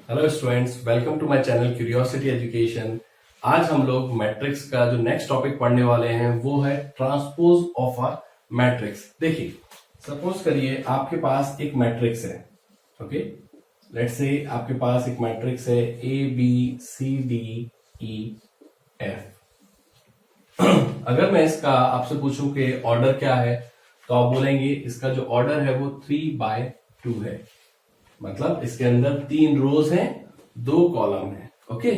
Hello students, welcome to my channel curiosity education. आज हम लोग मैट्रिक्स का जो नेक्स्ट टॉपिक पढ़ने वाले हैं वो है ट्रांसपोज ऑफ अ मैट्रिक्स। देखिए, सपोज करिए आपके पास एक मैट्रिक्स है। ओके, लेट्स से आपके पास एक मैट्रिक्स है A B C D E F. अगर मैं इसका आपसे पूछूं कि ऑर्डर क्या है, तो आप बोलेंगे इसका जो ऑर्डर है वो 3/2 है। मतलब इसके अंदर 3 रोज हैं, 2 कॉलम हैं। ओके,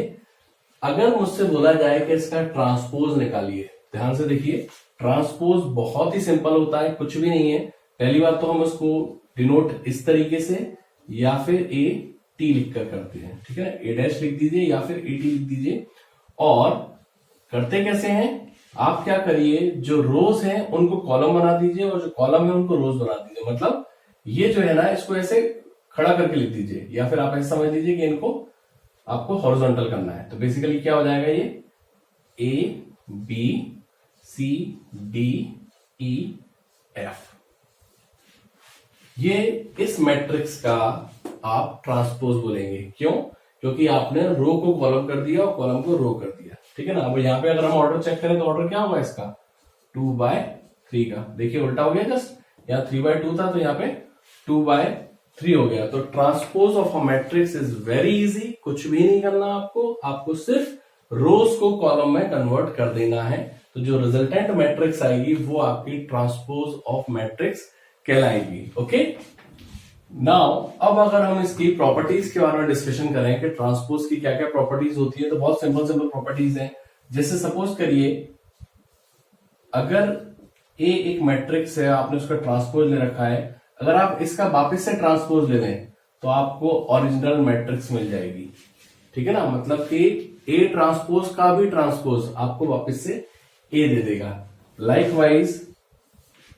अगर मुझसे बोला जाए कि इसका ट्रांसपोज निकालिए, ध्यान से देखिए, ट्रांसपोज बहुत ही सिंपल होता है, कुछ भी नहीं है। पहली बात तो हम उसको डिनोट इस तरीके से या फिर ए टी लिखकर करते हैं, ठीक है। ए डैश लिख दीजिए या फिर ए टी लिख दीजिए। और करते कैसे हैं, आप क्या करिए, जो रोज हैं उनको कॉलम बना दीजिए और जो कॉलम है उनको रोज बना दीजिए। मतलब ये जो है ना, इसको ऐसे खड़ा करके लिख दीजिए या फिर आप ऐसे समझ लीजिए कि इनको आपको हॉरिजॉन्टल करना है। तो बेसिकली क्या हो जाएगा, ये A B C D E F, ये इस मैट्रिक्स का आप ट्रांसपोज बोलेंगे। क्यों? क्योंकि आपने रो को कॉलम कर दिया और कॉलम को रो कर दिया, ठीक है ना। अब यहाँ पे अगर हम ऑर्डर चेक करें तो ऑर्डर क्या होगा इसका, 2/3 का। देखिए उल्टा हो गया, जस्ट यहाँ 3/2 था तो यहाँ पे 2/3 हो गया। तो transpose of a matrix is very easy, कुछ भी नहीं करना आपको सिर्फ रोज को कॉलम में कन्वर्ट कर देना है। तो जो रिजल्टेंट मैट्रिक्स आएगी वो आपकी ट्रांसपोज ऑफ मैट्रिक्स कहलाएगी। ओके, नाउ अब अगर हम इसकी प्रॉपर्टीज के बारे में डिस्कशन करें कि ट्रांसपोज की क्या क्या प्रॉपर्टीज होती है, तो बहुत सिंपल प्रॉपर्टीज हैं। जैसे सपोज करिए, अगर ए एक मैट्रिक्स है, आपने उसका ट्रांसपोज ले रखा है, अगर आप इसका वापस से ट्रांसपोज ले लें तो आपको ओरिजिनल मैट्रिक्स मिल जाएगी, ठीक है ना। मतलब कि ए ट्रांसपोज का भी ट्रांसपोज आपको वापस से ए दे देगा। लाइकवाइज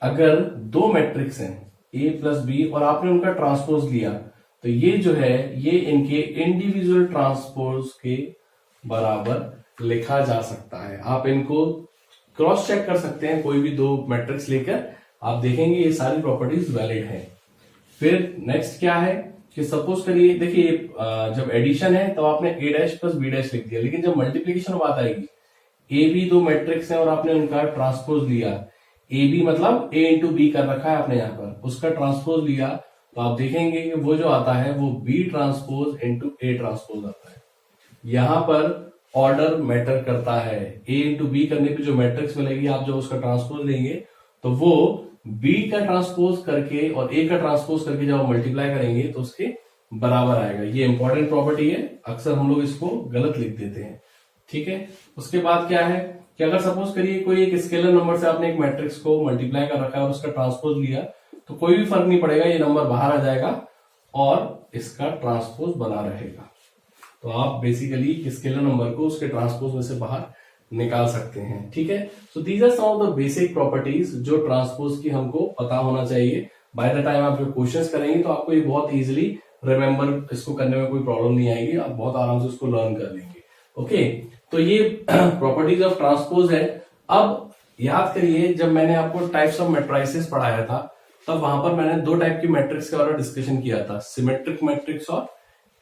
अगर 2 मैट्रिक्स हैं ए प्लस बी और आपने उनका ट्रांसपोज लिया, तो ये जो है ये इनके इंडिविजुअल ट्रांसपोज के बराबर लिखा जा सकता है। आप इनको क्रॉस चेक कर सकते हैं, कोई भी 2 मैट्रिक्स लेकर आप देखेंगे ये सारी प्रॉपर्टीज वैलिड है। फिर नेक्स्ट क्या है कि सपोज करिए, देखिए जब एडिशन है तो आपने ए डैश प्लस बी डैश लिख दिया, लेकिन जब मल्टीप्लीकेशन बात आएगी, ए बी 2 मैट्रिक्स है और आपने उनका ट्रांसपोज लिया, ए बी मतलब ए इंटू बी कर रखा है आपने यहाँ पर, उसका ट्रांसपोज लिया, तो आप देखेंगे कि वो जो आता है वो B transpose into A transpose आता है। यहां पर ऑर्डर मैटर करता है। ए इंटू बी करने पे जो मैट्रिक्स मिलेगी, आप जब उसका ट्रांसपोज लेंगे तो वो बी का ट्रांसपोज करके और ए का ट्रांसपोज करके जब मल्टीप्लाई करेंगे तो उसके बराबर आएगा। ये इंपॉर्टेंट प्रॉपर्टी है, अक्सर हम लोग इसको गलत लिख देते हैं, ठीक है। उसके बाद क्या है कि अगर सपोज करिए कोई एक स्केलर नंबर से आपने एक मैट्रिक्स को मल्टीप्लाई कर रखा है और उसका ट्रांसपोज लिया, तो कोई भी फर्क नहीं पड़ेगा, ये नंबर बाहर आ जाएगा और इसका ट्रांसपोज बना रहेगा। तो आप बेसिकली स्केलर नंबर को उसके ट्रांसपोज में से बाहर निकाल सकते हैं, ठीक है। So these are some of the basic properties जो ट्रांसपोज की हमको पता होना चाहिए। बाय द टाइम आप जो क्वेश्चंस करेंगे तो आपको ये बहुत इजीली रिमेंबर, इसको करने में कोई प्रॉब्लम नहीं आएगी, आप बहुत आराम से उसको लर्न कर लेंगे। ओके, तो ये प्रॉपर्टीज ऑफ ट्रांसपोज है। अब याद करिए, जब मैंने आपको टाइप्स ऑफ मैट्रिसेस पढ़ाया था, तब वहां पर मैंने 2 टाइप की मैट्रिक्स के बारे में डिस्कशन किया था, सिमेट्रिक मैट्रिक्स और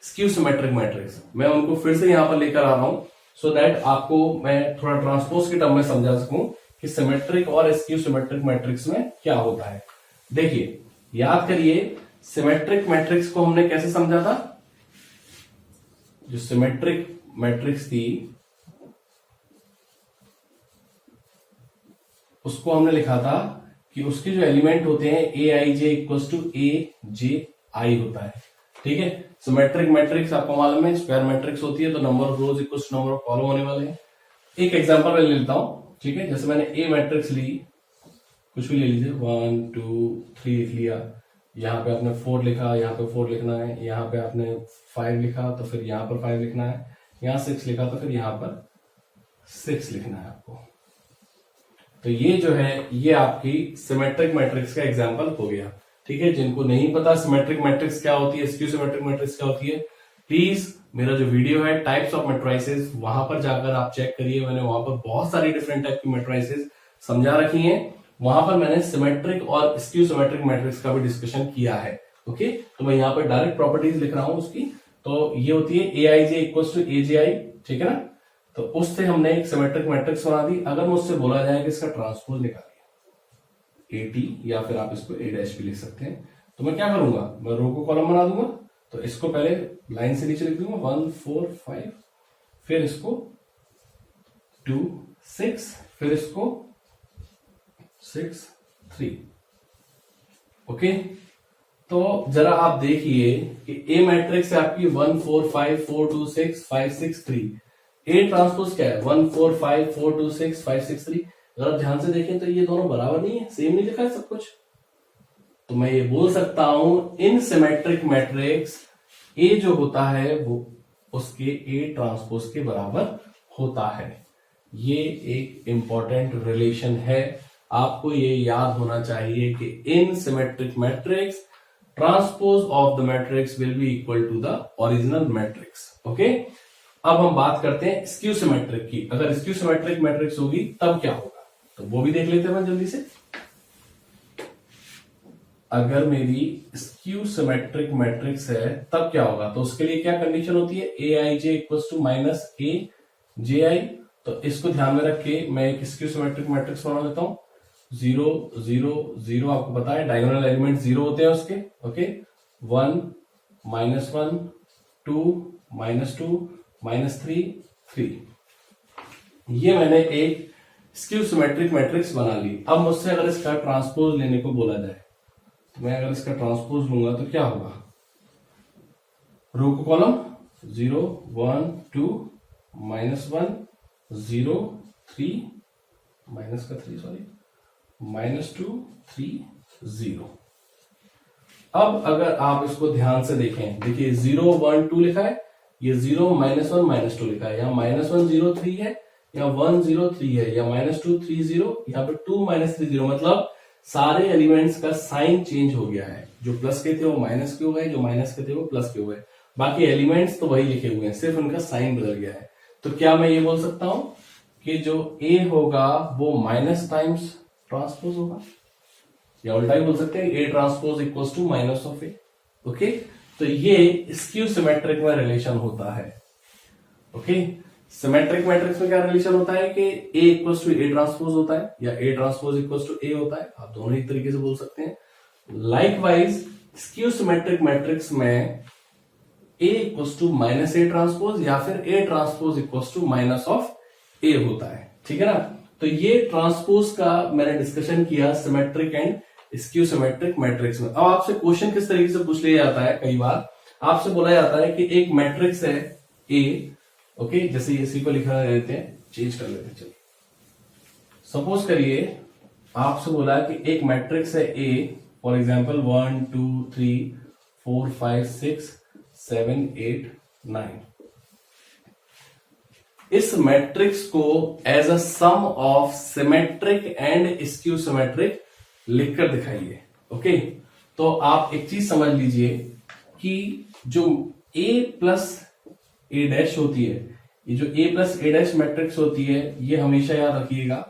स्क्यू सिमेट्रिक मैट्रिक्स। मैं उनको फिर से यहां पर लेकर आ रहा हूं सो दैट आपको मैं थोड़ा ट्रांसपोज के टर्म में समझा सकूं कि सिमेट्रिक और स्क्यू सिमेट्रिक मैट्रिक्स में क्या होता है। देखिए, याद करिए, सिमेट्रिक मैट्रिक्स को हमने कैसे समझा था, जो सिमेट्रिक मैट्रिक्स थी उसको हमने लिखा था कि उसके जो एलिमेंट होते हैं ए आई जे इक्वल टू ए जे आई होता है, ठीक है। सिमेट्रिक मैट्रिक्स आपको मालूम है स्क्वायर मैट्रिक्स होती है, तो number of rows equal to number of column होने वाले हैं। एक एग्जांपल मैं ले लेता हूं, ठीक है। जैसे मैंने ए मैट्रिक्स ली, कुछ भी ले लीजिए, 1 2 3 लिख लिया, यहाँ पे आपने 4 लिखा, यहाँ पे 4 लिखना है, यहाँ पे आपने 5 लिखा तो फिर यहाँ पर 5 लिखना है, यहाँ 6 लिखा तो फिर यहाँ पर 6 लिखना है आपको। तो ये जो है ये आपकी सिमेट्रिक मैट्रिक्स का एग्जांपल हो गया, ठीक है। जिनको नहीं पता सिमेट्रिक मैट्रिक्स क्या होती है, स्क्यू सिमेट्रिक मैट्रिक्स क्या होती है, प्लीज मेरा जो वीडियो है टाइप्स ऑफ मैट्रिसेस, वहां पर जाकर आप चेक करिए। मैंने वहां पर बहुत सारी डिफरेंट टाइप की मैट्रिसेस समझा रखी हैं, वहां पर मैंने सिमेट्रिक और स्क्यू सिमेट्रिक मैट्रिक्स का भी डिस्कशन किया है। ओके, तो मैं यहाँ पर डायरेक्ट प्रॉपर्टीज लिख रहा हूं उसकी, तो ये होती है ए आई जे इक्वल टू ए जे आई, ठीक है ना। तो उससे हमने एक सिमेट्रिक मैट्रिक्स बना दी। अगर मुझसे बोला जाए कि इसका ट्रांसपोज निकालिए, ए टी, या फिर आप इसको ए डैश भी लिख सकते हैं, तो मैं क्या करूंगा, मैं रो को कॉलम बना दूंगा। तो इसको पहले लाइन से नीचे लिख दूंगा 1 4 5, फिर इसको 2 6, फिर इसको 6 3। ओके, तो जरा आप देखिए कि ए मैट्रिक्स है आपकी 1 4 5 4 2 6 5 6 3। ए ट्रांसपोज क्या है 1 4 5 4 2 6 5 6 3। अगर आप ध्यान से देखें तो ये दोनों बराबर नहीं है, सेम नहीं लिखा है सब कुछ। तो मैं ये बोल सकता हूं इन सिमेट्रिक मैट्रिक्स ए जो होता है वो उसके ए ट्रांसपोज के बराबर होता है। ये एक इंपॉर्टेंट रिलेशन है, आपको ये याद होना चाहिए कि इन symmetric matrix transpose of the matrix will be equal to the original matrix. Okay, अब हम बात करते हैं स्क्यू सिमेट्रिक की। अगर स्क्यू सिमेट्रिक मैट्रिक्स होगी तब क्या होगा, तो वो भी देख लेते हैं जल्दी से। अगर मेरी स्क्यू सिमेट्रिक मैट्रिक्स है तब क्या होगा, तो उसके लिए क्या कंडीशन होती है, ए आई जे इक्वल टू माइनस ए जे आई। तो इसको ध्यान में रख के मैं एक स्क्यू सिमेट्रिक मैट्रिक्स बना लेता हूं। 0 0 0, आपको पता है डायगोनल एलिमेंट 0 होते हैं उसके। ओके, 1 -1 2 -2 -3 3। ये मैंने एक स्क्यू सिमेट्रिक मैट्रिक्स बना ली। अब मुझसे अगर इसका ट्रांसपोज लेने को बोला जाए, तो मैं अगर इसका ट्रांसपोज लूंगा तो क्या होगा, रो को कॉलम 0 1 2 -1 0 3 -2 3 0। अब अगर आप इसको ध्यान से देखें, देखिए 0 1 2 लिखा है, ये 0 -1 -2 लिखा है, यहाँ -1 0 3 है, या 1 0 3 है, या -2 3 0, यहाँ पे 2 -3 0। मतलब सारे एलिमेंट्स का साइन चेंज हो गया है, जो प्लस के थे वो माइनस के हो गए, जो माइनस के थे वो प्लस के हो गए। बाकी एलिमेंट्स तो वही लिखे हुए हैं, सिर्फ उनका साइन बदल गया है। तो क्या मैं ये बोल सकता हूं कि जो ए होगा वो माइनस टाइम्स ट्रांसपोज होगा, या उल्टा ही बोल सकते हैं A transpose equals to minus of A. Okay, तो ये स्क्यू सिमेट्रिक में रिलेशन होता है। ओके, सिमेट्रिक मैट्रिक्स में क्या रिलेशन होता है कि ए इक्वल्स टू ए ट्रांसपोज होता है, या ए ट्रांसपोज इक्वल्स टू ए होता है, आप दोनों ही तरीके से बोल सकते हैं। लाइकवाइज स्क्यू सिमेट्रिक मैट्रिक्स में A equals to minus A transpose, या फिर A transpose equals to minus of A होता है, ठीक है ना। तो ये ट्रांसपोज का मैंने डिस्कशन किया symmetric and skew symmetric matrix में। अब आपसे क्वेश्चन किस तरीके से पूछ लिया जाता है, कई बार आपसे बोला जाता है कि एक मैट्रिक्स है ए। ओके, जैसे इसी को लिखा रहते हैं, चेंज कर लेते हैं। चलिए, सपोज करिए आपसे बोला कि एक मैट्रिक्स है ए, फॉर एग्जांपल 1 2 3 4 5 6 7 8 9। इस मैट्रिक्स को as a sum of symmetric and skew symmetric लिखकर दिखाइए। ओके, तो आप एक चीज समझ लीजिए कि जो a प्लस ए डैश होती है, ये जो a plus A dash matrix होती है, ये हमेशा याद रखिएगा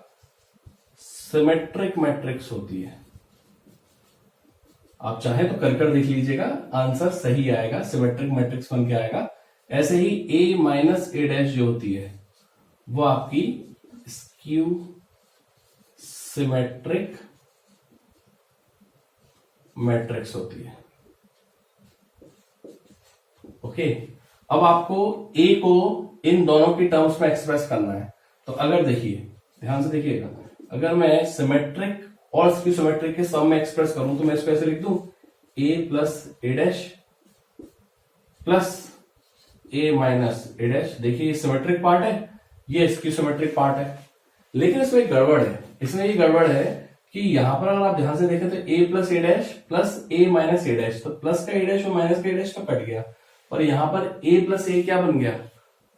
सिमेट्रिक मैट्रिक्स होती है। आप चाहे तो कर देख लीजिएगा, आंसर सही आएगा, सिमेट्रिक मैट्रिक्स बन के आएगा। ऐसे ही a माइनस ए डैश जो होती है वो आपकी स्क्यू सिमेट्रिक मैट्रिक्स होती है। ओके, अब आपको a को इन दोनों की टर्म्स में एक्सप्रेस करना है। तो अगर देखिए, ध्यान से देखिएगा, अगर मैं सिमेट्रिक और स्क्यू सिमेट्रिक के सम में एक्सप्रेस करूं तो मैं इसको ऐसे लिख दूं, a plus A dash plus a minus A dash. देखिए ये सिमेट्रिक पार्ट है, ये स्क्यू सिमेट्रिक पार्ट है, लेकिन इसमें एक गड़बड़ है। इसमें ये गड़बड़ है कि यहां पर अगर आप ध्यान से देखें तो a plus A dash plus a minus A dash, तो प्लस का ए डैश और माइनस का ए डैश का कट गया, और यहां पर a प्लस ए क्या बन गया,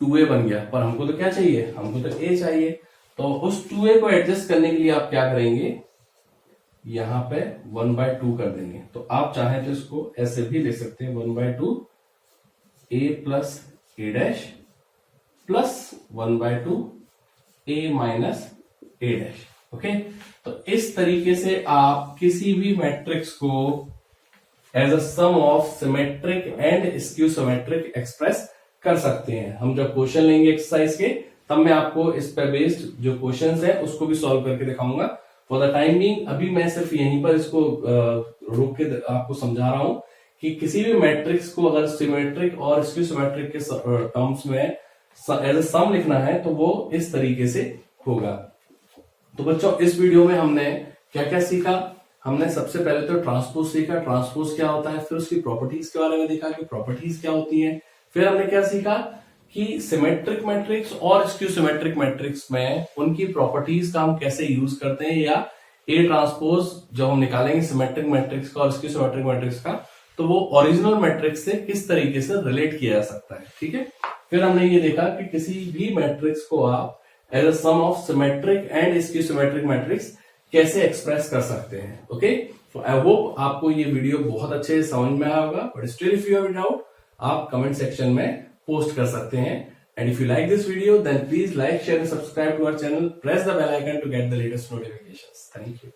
2a बन गया। पर हमको तो क्या चाहिए, हमको तो a चाहिए। तो उस 2a को एडजस्ट करने के लिए आप क्या करेंगे, यहां पे 1/2 कर देंगे। तो आप चाहें तो इसको ऐसे भी लिख सकते हैं 1/2 a plus A dash plus 1/2 a minus A dash. Okay, तो इस तरीके से आप किसी भी मैट्रिक्स को as a sum of symmetric and skew symmetric express कर सकते हैं। हम जब क्वेश्चन लेंगे एक्सरसाइज के तब मैं आपको इस पे बेस्ड जो क्वेश्चंस है उसको भी सॉल्व करके दिखाऊंगा। फॉर द टाइम बीइंग अभी मैं सिर्फ यहीं पर इसको रोक के आपको समझा रहा हूं कि किसी भी मैट्रिक्स को अगर सिमेट्रिक और स्क्यू सिमेट्रिक के टर्म्स में एज अ सम लिखना है तो वो इस तरीके से होगा। तो बच्चों इस वीडियो में हमने क्या क्या सीखा। हमने सबसे पहले तो ट्रांसपोज सीखा, ट्रांसपोज क्या होता है, फिर उसकी प्रॉपर्टीज के बारे में देखा कि प्रॉपर्टीज क्या होती है। फिर हमने क्या सीखा कि सिमेट्रिक मैट्रिक्स और स्क्यू सिमेट्रिक मैट्रिक्स में उनकी प्रॉपर्टीज का हम कैसे यूज करते हैं, या ए ट्रांसपोज जब हम निकालेंगे सिमेट्रिक मैट्रिक्स का और स्क्यू सिमेट्रिक मैट्रिक्स का तो वो ओरिजिनल मैट्रिक्स से किस तरीके से रिलेट किया जा सकता है। ठीक है। फिर हमने ये देखा कि किसी भी मैट्रिक्स को आप as a sum of symmetric and skew symmetric matrix कैसे एक्सप्रेस कर सकते हैं। ओके, सो आई होप आपको ये वीडियो बहुत अच्छे से समझ में आया होगा। But still if you have doubt आप कमेंट सेक्शन में पोस्ट कर सकते हैं। And if you like this video then please like, share and subscribe to our channel, press the bell icon to get the latest notifications. Thank you.